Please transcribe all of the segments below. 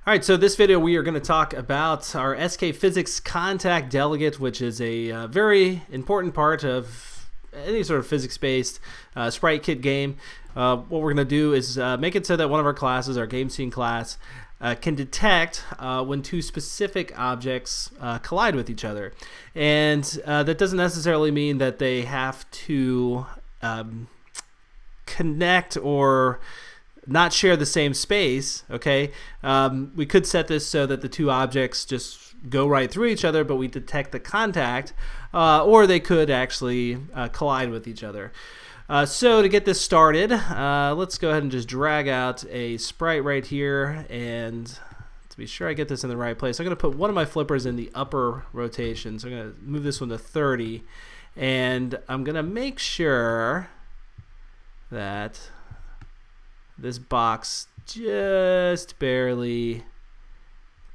All right, so this video we are going to talk about our SKPhysicsContacts delegate, which is a very important part of any sort of physics-based Sprite Kit game. What we're going to do is make it so that one of our classes, our game scene class, can detect when two specific objects collide with each other. And that doesn't necessarily mean that they have to connect or not share the same space, okay? We could set this so that the two objects just go right through each other, but we detect the contact, or they could actually collide with each other. So to get this started, let's go ahead and just drag out a sprite right here, and to be sure I get this in the right place, I'm going to put one of my flippers in the upper rotation. So I'm going to move this one to 30, and I'm going to make sure that this box just barely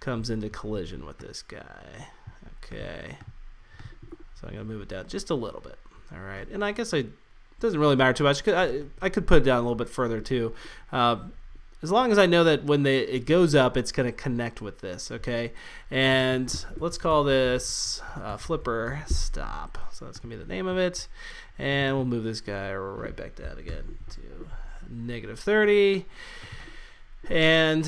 comes into collision with this guy. Okay, so I'm going to move it down just a little bit. All right, and I guess it doesn't really matter too much. I could put it down a little bit further too. As long as I know that when it goes up, it's going to connect with this, okay? And let's call this flipper stop. So that's going to be the name of it. And we'll move this guy right back down again to -30. And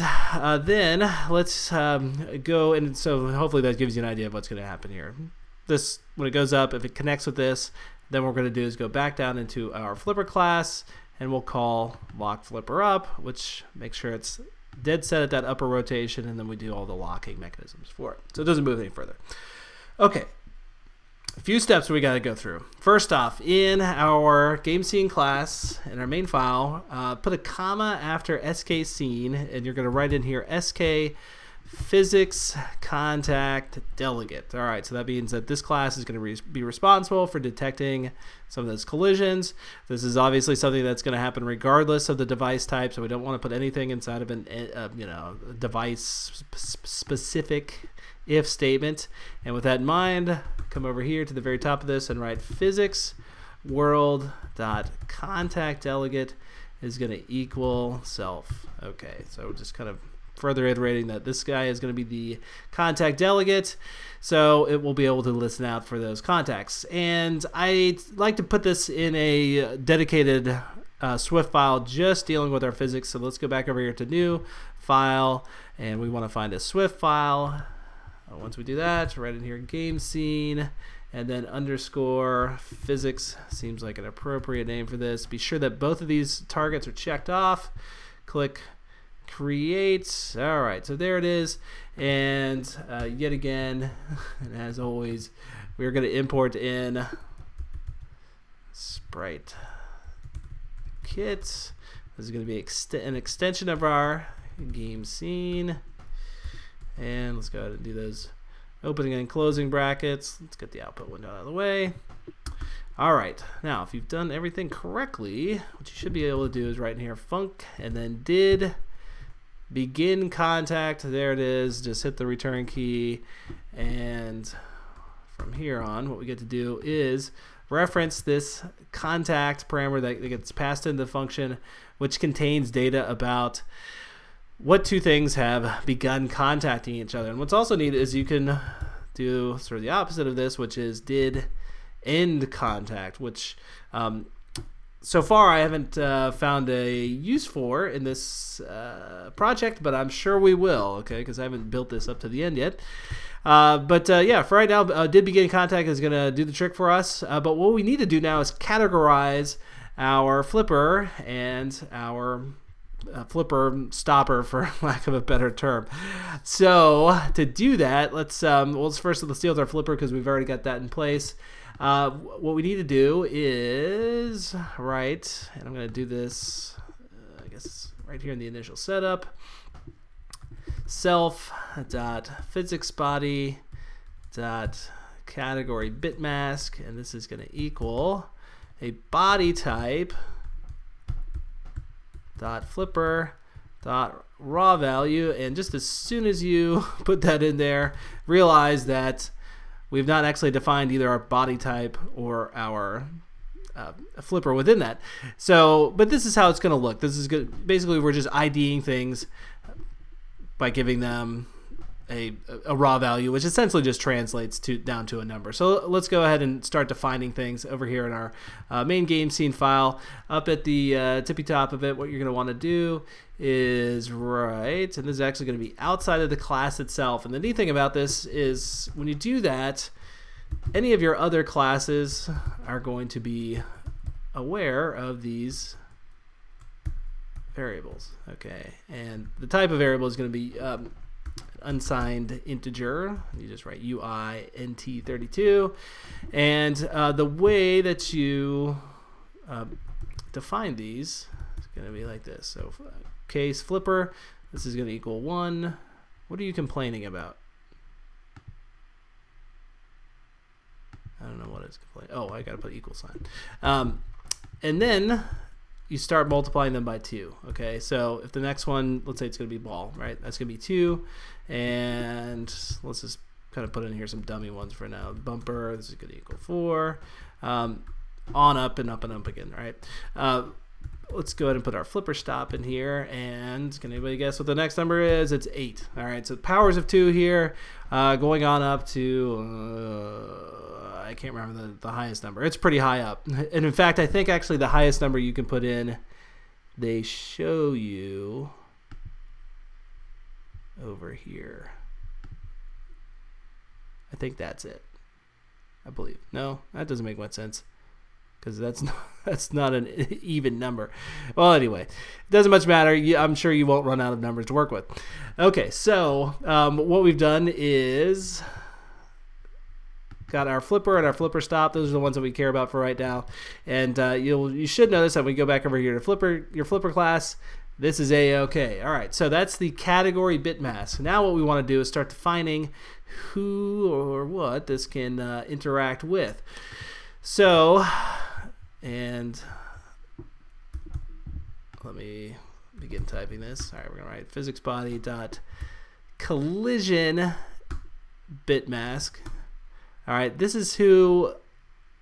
then let's go, and so hopefully that gives you an idea of what's going to happen here. This, when it goes up, if it connects with this, then what we're going to do is go back down into our flipper class, and we'll call lock flipper up, which makes sure it's dead set at that upper rotation, and then we do all the locking mechanisms for it. So it doesn't move any further. Okay, a few steps we got to go through. First off, in our game scene class, in our main file, put a comma after SK scene, and you're going to write in here SKPhysicsContacts delegate. All right, so that means that this class is going to be responsible for detecting some of those collisions. This is obviously something that's going to happen regardless of the device type, so we don't want to put anything inside of an device specific if statement. And with that in mind, come over here to the very top of this and write physics world.contact delegate is going to equal self. Okay, so we're just kind of further iterating that this guy is going to be the contact delegate, so it will be able to listen out for those contacts. And I like to put this in a dedicated Swift file just dealing with our physics. So let's go back over here to new file, and we want to find a Swift file. Once we do that, right in here, game scene, and then underscore physics seems like an appropriate name for this. Be sure that both of these targets are checked off. Click create. All right, so there it is. And yet again, and as always, we're going to import in Sprite Kit. This is going to be an extension of our game scene. And let's go ahead and do those opening and closing brackets. Let's get the output window out of the way. All right, now if you've done everything correctly, what you should be able to do is write in here func and then did begin contact. There it is. Just hit the return key, and from here on, what we get to do is reference this contact parameter that gets passed into the function, which contains data about what two things have begun contacting each other. And what's also neat is you can do sort of the opposite of this, which is did end contact, which so far I haven't found a use for in this project, but I'm sure we will, okay, because I haven't built this up to the end yet. Yeah, for right now, did begin contact is going to do the trick for us. But what we need to do now is categorize our flipper and our flipper stopper, for lack of a better term. So to do that, let's deal with our flipper because we've already got that in place. What we need to do is and I'm going to do this, I guess, right here in the initial setup. Self.physicsBody.category bitmask, and this is going to equal a body type dot flipper dot raw value. And just as soon as you put that in there, realize that we've not actually defined either our body type or our flipper within that. So, but this is how it's going to look. This is good. Basically, we're just IDing things by giving them a raw value, which essentially just translates down to a number. So let's go ahead and start defining things over here in our main game scene file. Up at the tippy top of it, what you're going to want to do is and this is actually going to be outside of the class itself. And the neat thing about this is when you do that, any of your other classes are going to be aware of these variables. Okay, and the type of variable is going to be unsigned integer. You just write UINT32, and the way that you define these is going to be like this. So case flipper, this is going to equal 1. What are you complaining about? I don't know what it's complaining. Oh, I got to put equal sign. And then you start multiplying them by 2. Okay, so if the next one, let's say it's going to be ball, right? That's going to be 2. And let's just kind of put in here some dummy ones for now. Bumper, this is going to equal 4. On up and up and up again, right? Let's go ahead and put our flipper stop in here. And can anybody guess what the next number is? It's 8. All right, so powers of 2 here, going on up to I can't remember the highest number. It's pretty high up. And in fact, I think actually the highest number you can put in, they show you over here. I think that's it. I believe. No, that doesn't make much sense because that's not an even number. Well, anyway, it doesn't much matter. I'm sure you won't run out of numbers to work with. Okay, so what we've done is got our flipper and our flipper stop. Those are the ones that we care about for right now. And you should notice that when we go back over here to your flipper class, this is A-OK. All right, so that's the category bit mask. Now what we want to do is start defining who or what this can interact with. So, and let me begin typing this. All right, we're going to write physicsbody.collision bit mask. All right, this is who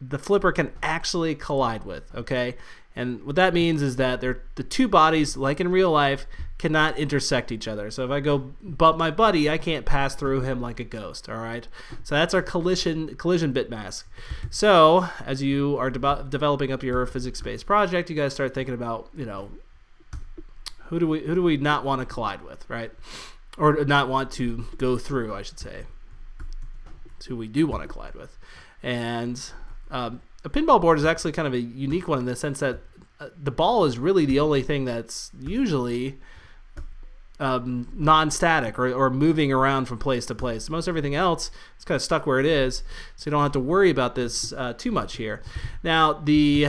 the flipper can actually collide with, okay? And what that means is that the two bodies, like in real life, cannot intersect each other. So if I go bump my buddy, I can't pass through him like a ghost, all right? So that's our collision bit mask. So as you are developing up your physics-based project, you guys start thinking about, who do we not want to collide with, right? Or not want to go through, I should say. It's who we do want to collide with. And a pinball board is actually kind of a unique one in the sense that the ball is really the only thing that's usually non-static or moving around from place to place. Most everything else is kind of stuck where it is, so you don't have to worry about this too much here. Now, the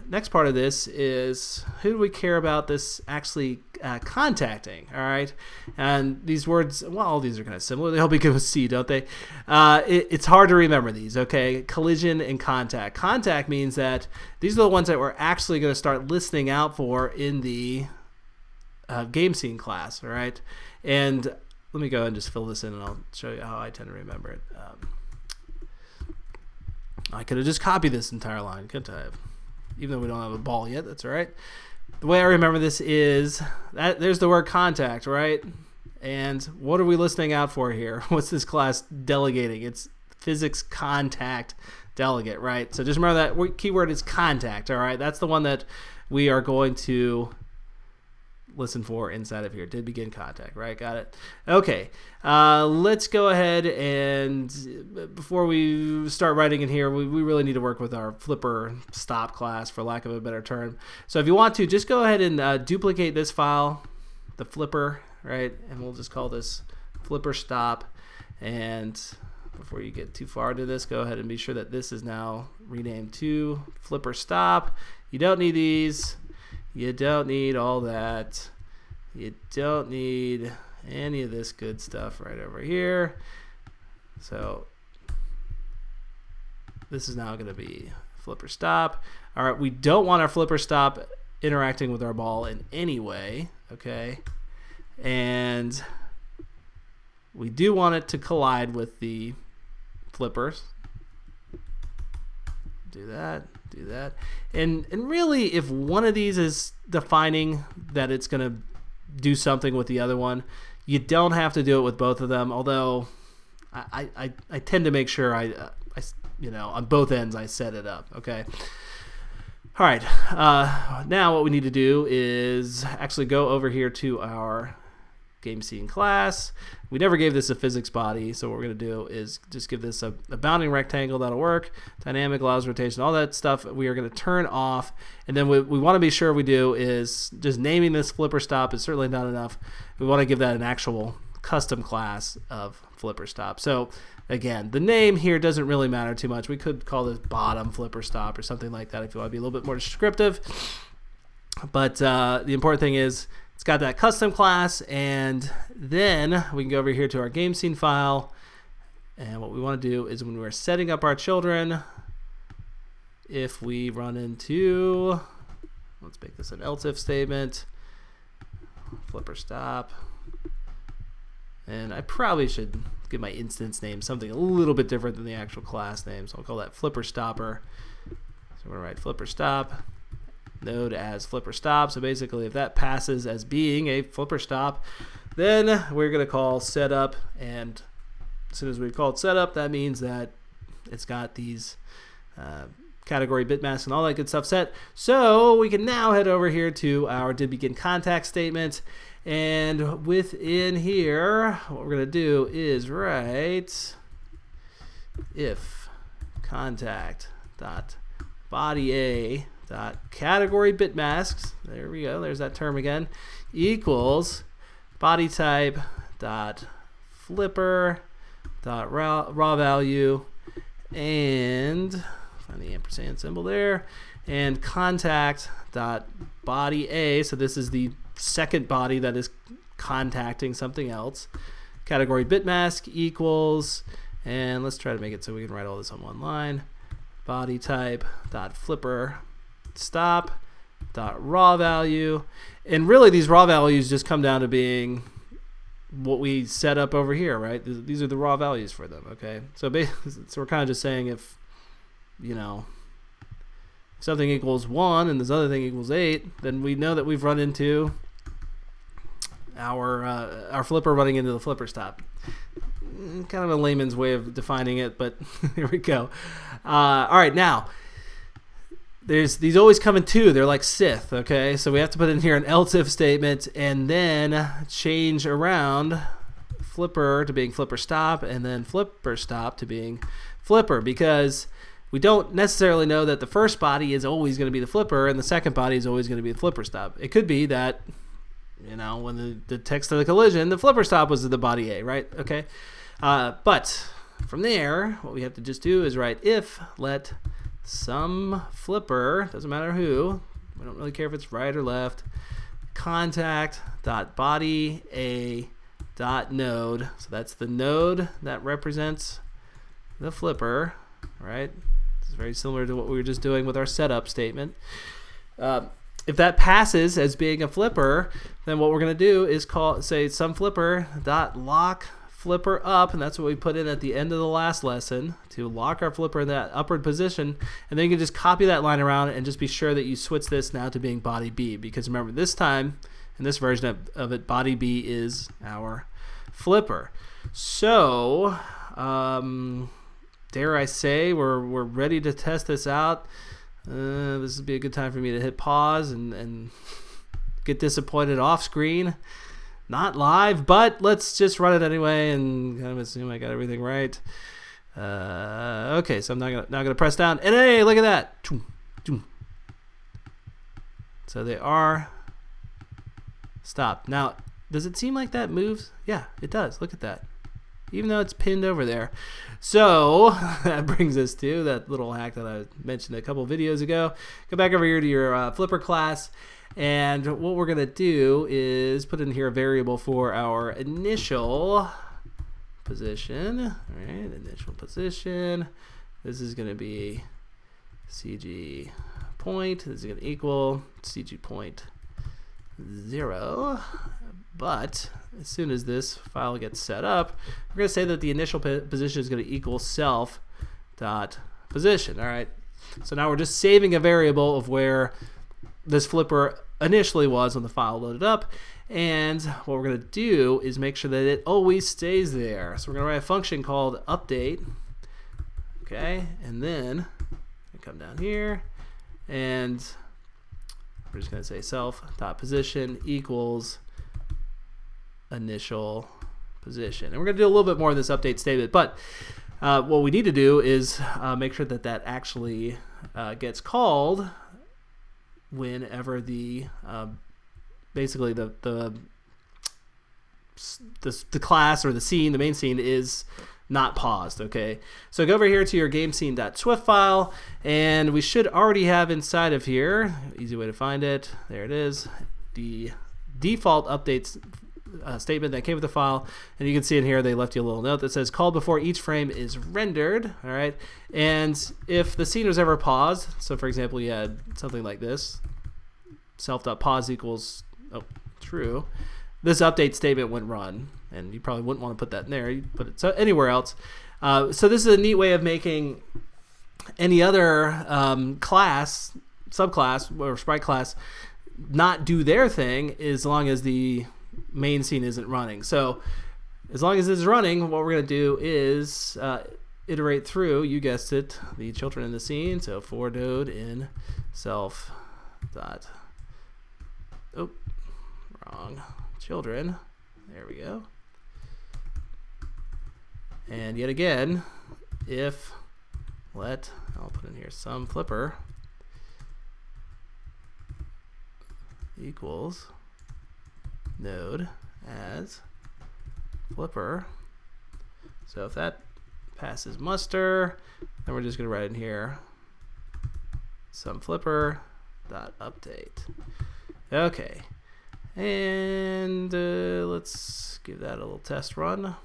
next part of this is who do we care about this actually contacting, all right? And these words, well, all these are kind of similar. They all begin with C, don't they? It's hard to remember these, okay? Collision and contact. Contact means that these are the ones that we're actually going to start listening out for in the game scene class, all right? And let me go ahead and just fill this in, and I'll show you how I tend to remember it. I could have just copied this entire line, couldn't I have? Even though we don't have a ball yet, that's all right. The way I remember this is that there's the word contact, right? And what are we listening out for here? What's this class delegating? It's physics contact delegate, right? So just remember that keyword is contact, all right? That's the one that we are going to listen for inside of here. Did begin contact, right? Got it. Okay, let's go ahead and before we start writing in here, we really need to work with our flipper stop class, for lack of a better term. So if you want to, just go ahead and duplicate this file, the flipper, right? And we'll just call this flipper stop. And before you get too far into this, go ahead and be sure that this is now renamed to flipper stop. You don't need these. You don't need all that. You don't need any of this good stuff right over here. So this is now going to be flipper stop. All right, we don't want our flipper stop interacting with our ball in any way, okay? And we do want it to collide with the flippers. Do that. Do that. And really, if one of these is defining that it's going to do something with the other one, You don't have to do it with both of them, although I tend to make sure I on both ends I set it up. Okay. All right. Now what we need to do is actually go over here to our game scene class. We never gave this a physics body, so what we're going to do is just give this a bounding rectangle. That'll work. Dynamic, allows rotation, all that stuff we are going to turn off. And then what we want to be sure we do is just naming this flipper stop is certainly not enough. We want to give that an actual custom class of flipper stop. So again, the name here doesn't really matter too much. We could call this bottom flipper stop or something like that if you want to be a little bit more descriptive. But the important thing is it's got that custom class, and then we can go over here to our game scene file. And what we want to do is when we're setting up our children, if we run into, let's make this an else if statement, flipper stop. And I probably should give my instance name something a little bit different than the actual class name. So I'll call that flipper stopper. So we're going to write flipper stop, node as flipper stop. So basically if that passes as being a flipper stop, then we're going to call setup. And as soon as we call it setup, that means that it's got these category bit mask and all that good stuff set. So we can now head over here to our did begin contact statement. And within here, what we're going to do is write if contact dot body a dot category bit masks, there we go, there's that term again, equals body type dot flipper dot raw value, and find the ampersand symbol there, and contact dot body a, so this is the second body that is contacting something else, category bit mask equals, and let's try to make it so we can write all this on one line, body type dot flipper stop dot raw value. And really these raw values just come down to being what we set up over here, right? These are the raw values for them. Okay, so we're kind of just saying if something equals 1 and this other thing equals 8, then we know that we've run into our flipper running into the flipper stop. Kind of a layman's way of defining it, but here we go. All right, now these always come in two. They're like Sith, okay? So we have to put in here an else if statement and then change around flipper to being flipper stop and then flipper stop to being flipper, because we don't necessarily know that the first body is always going to be the flipper and the second body is always going to be the flipper stop. It could be that, when the text of the collision, the flipper stop was the body A, right? Okay. But from there, what we have to just do is write if let some flipper, doesn't matter who, we don't really care if it's right or left, contact dot body a dot node. So that's the node that represents the flipper, right? It's very similar to what we were just doing with our setup statement. If that passes as being a flipper, then what we're going to do is say some flipper dot lock flipper up, and that's what we put in at the end of the last lesson to lock our flipper in that upward position. And then you can just copy that line around and just be sure that you switch this now to being body B, because remember this time in this version of it, body B is our flipper. So dare I say we're ready to test this out. This would be a good time for me to hit pause and get disappointed off screen. Not live, but let's just run it anyway and kind of assume I got everything right. Okay, so I'm not gonna press down. And hey, look at that. So they are stopped. Now, does it seem like that moves? Yeah, it does. Look at that. Even though it's pinned over there. So that brings us to that little hack that I mentioned a couple videos ago. Go back over here to your flipper class, and what we're going to do is put in here a variable for our initial position. All right, initial position. This is going to be CG point. This is going to equal CG point 0. But as soon as this file gets set up, we're going to say that the initial position is going to equal self dot position. All right. So now we're just saving a variable of where this flipper initially was when the file loaded up. And what we're going to do is make sure that it always stays there. So we're going to write a function called update. Okay, and then I come down here, and we're just going to say self.position equals initial position. And we're going to do a little bit more of this update statement, but what we need to do is make sure that that actually gets called whenever the basically the class or the scene, the main scene, is not paused. Okay, so go over here to your game scene.swift file, and we should already have inside of here, easy way to find it, there it is, the default updates statement that came with the file. And you can see in here they left you a little note that says call before each frame is rendered. All right, and if the scene was ever paused, so for example you had something like this, self.pause equals true, this update statement wouldn't run, and you probably wouldn't want to put that in there. You put it anywhere else. So this is a neat way of making any other class, subclass, or sprite class not do their thing as long as the main scene isn't running. So as long as it's running, what we're going to do is iterate through, you guessed it, the children in the scene. So for node in self dot children, there we go. And yet again, if let, I'll put in here some flipper equals node as flipper. So if that passes muster, then we're just going to write in here some flipper dot update. Okay, and let's give that a little test run.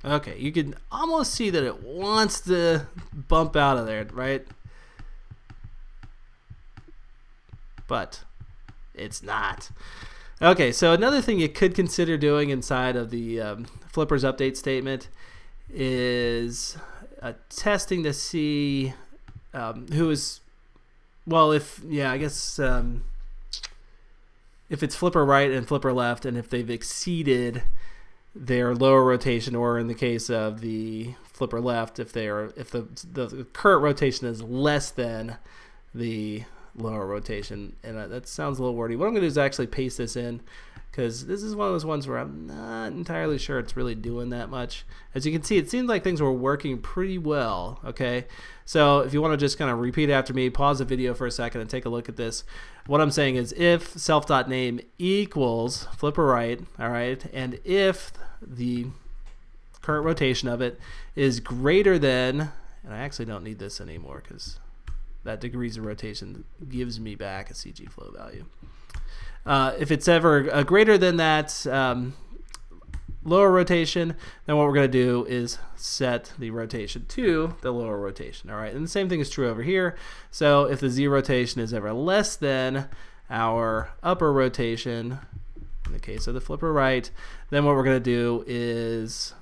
Okay, you can almost see that it wants to bump out of there, right? But it's not. Okay, so another thing you could consider doing inside of the flippers update statement is testing to see who is, well, if, yeah, I guess if it's flipper right and flipper left, and if they've exceeded their lower rotation, or in the case of the flipper left, if the current rotation is less than the lower rotation. And that sounds a little wordy. What I'm going to do is actually paste this in, because this is one of those ones where I'm not entirely sure it's really doing that much. As you can see, it seems like things were working pretty well. Okay, so if you want to just kind of repeat after me, pause the video for a second and take a look at this. What I'm saying is if self.name equals flipper right, all right, and if the current rotation of it is greater than, and I actually don't need this anymore because that degrees of rotation gives me back a CG flow value. If it's ever greater than that lower rotation, then what we're going to do is set the rotation to the lower rotation. All right, and the same thing is true over here. So if the Z rotation is ever less than our upper rotation, in the case of the flipper right, then what we're going to do is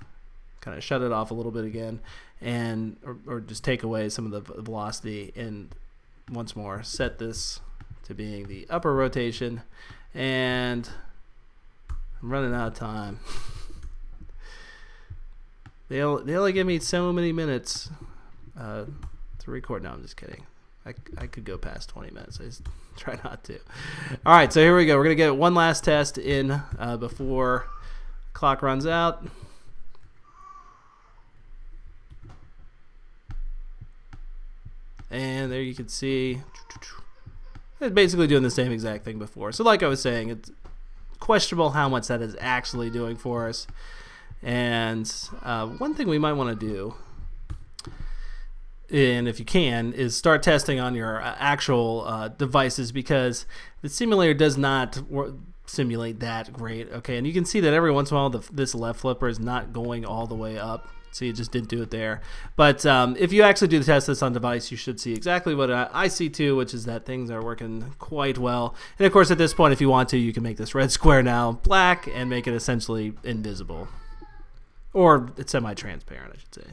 kind of shut it off a little bit again, and or just take away some of the velocity, and once more set this to being the upper rotation. And I'm running out of time. They only give me so many minutes to record. No, I'm just kidding. I could go past 20 minutes. I just try not to. All right, so here we go. We're going to get one last test in before clock runs out. And there you can see it's basically doing the same exact thing before. So like I was saying, it's questionable how much that is actually doing for us. And one thing we might want to do, and if you can, is start testing on your actual devices, because the simulator does not simulate that great. Okay, and you can see that every once in a while this left flipper is not going all the way up. So you just didn't do it there. But if you actually do the test this on device, you should see exactly what I see too, which is that things are working quite well. And of course, at this point, if you want to, you can make this red square now black and make it essentially invisible. Or it's semi-transparent, I should say.